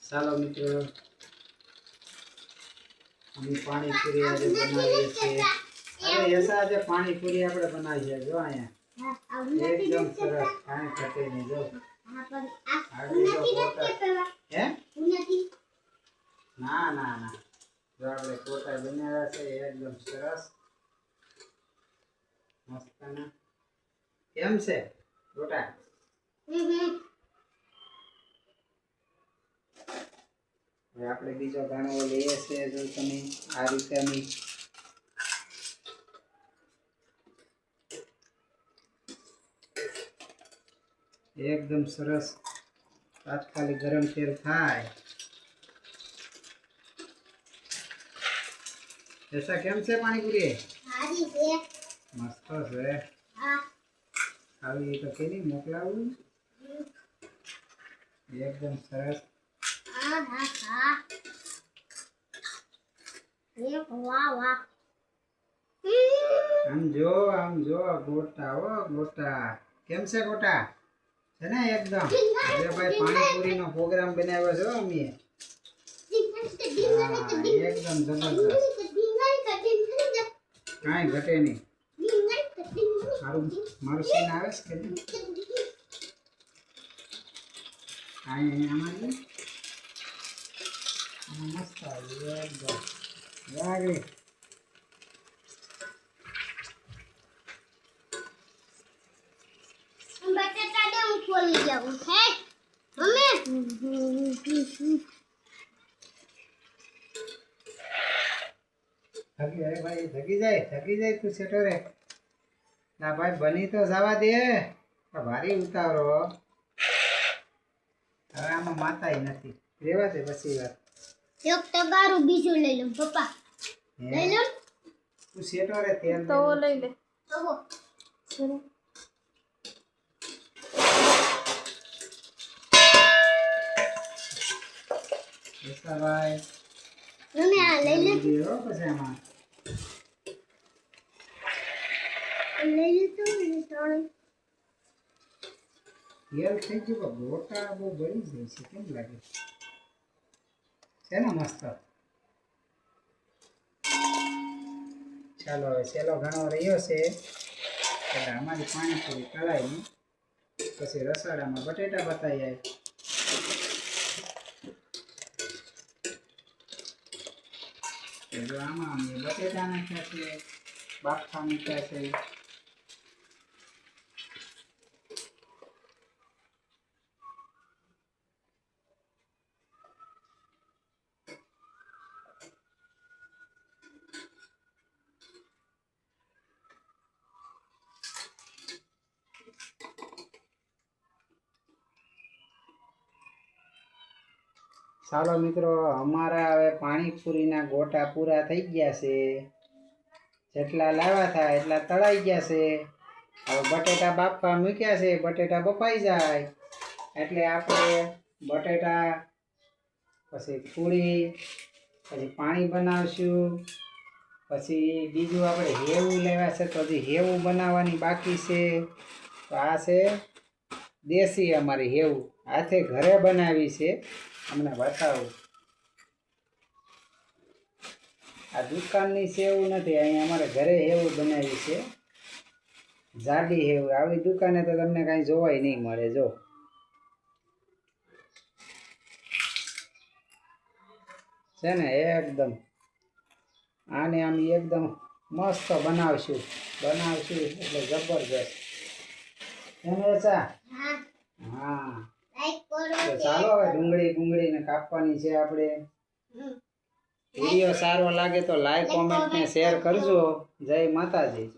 ચાલો મિત્રો, અમે પાણીપુરી આજે બનાવીએ છીએ. અરે એસા આજે પાણીપુરી આપણે બનાવી છે. જો અહીંયા એકદમ સરસ, કાંઈ ઘટે નહીં. જો હે ના ના ના, જો આપણે કોટા બનાવ્યા છે એકદમ સરસ મસ્ત. કેમ છે કોટા? હવે આપણે બીજો ગાણો લઈએ છીએ. જો તમે આ રીતે અમે એકદમ સરસ તાત્કાલિક ગરમ તેલ થાય. ऐसा કેમ છે પાણીપુરી? સારી છે, મસ્ત છે. હા, આવી તો કેની મોકલાવું એકદમ સરસ. હા હા હા, એક વાહ વાહ. આમ જો ગોટા. ઓ ગોટા કેમ છે ગોટા? છે ને એકદમ. અરે ભાઈ પાણીપુરી નો પ્રોગ્રામ બનાવ્યો છે અમે. એકદમ જબરદસ્ત, કાંઈ ઘટે નહીં. મારું સીન આવે છે કે આમાં મસ્ત આવ્યું એકદમ. આગળ બટાટા દે, હું ખોલી જાઉં. હે મમ્મી, અરે ભાઈ થકી જાય તું સેટો રે. ના ભાઈ બની તો જવા દે, ભારી ઉતારો. હવે આમાં માતાય નથી, રેવા દે પછી વાત. એક તગારું બીજું લઈ લઉં પપ્પા. લઈ લો તું સેટો રે. તેલ તો લઈ લે. ભાઈ તમે આ લઈ લે. પછી આમાં લઈ લે તો ત્રણ તેલ થઈ ગયું. ગોટા બહુ બળી જાય છે, કેમ લાગે છે ને મસ્ત. ચાલો હવે સેલો ઘણો રહ્યો છે એટલે અમારી પાણીપુરી તળાઈ પછી રસોડામાં બટેટા બતાવી જાય. જો આમાં અમે બટેટા નાખ્યા છે, બાફા નાખ્યા છે. ચાલો મિત્રો, અમારા હવે પાણીપુરીના ગોટા પૂરા થઈ ગયા છે. જેટલા લાવ્યા હતા એટલા તળાઈ ગયા છે. હવે બટેટા બાફવા મૂક્યા છે. બટેટા બફાઈ જાય એટલે આપણે બટેટા પછી પૂરી પછી પાણી બનાવશું. પછી બીજું આપણે હેવું લેવા છે, તો હજી હેવું બનાવવાની બાકી છે. તો આ છે દેશી અમારી હેવું, હાથે ઘરે બનાવી છે. અમને બતાવું, આ દુકાનની છે એવું નથી. અહીંયા અમારે ઘરે હેવું બનાવી છે, જાડી હેવું. આવી દુકાને તો તમને કાંઈ જોવાય નહીં મળે. જો છે ને એકદમ. આને આમ એકદમ મસ્ત બનાવશું એટલે જબરજસ્ત. એને ચા હા. તો ચાલો હવે ડુંગળીને કાપવાની છે આપણે. વિડીયો સારો લાગે તો લાઈક, કોમેન્ટ ને શેર કરજો. જય માતાજી.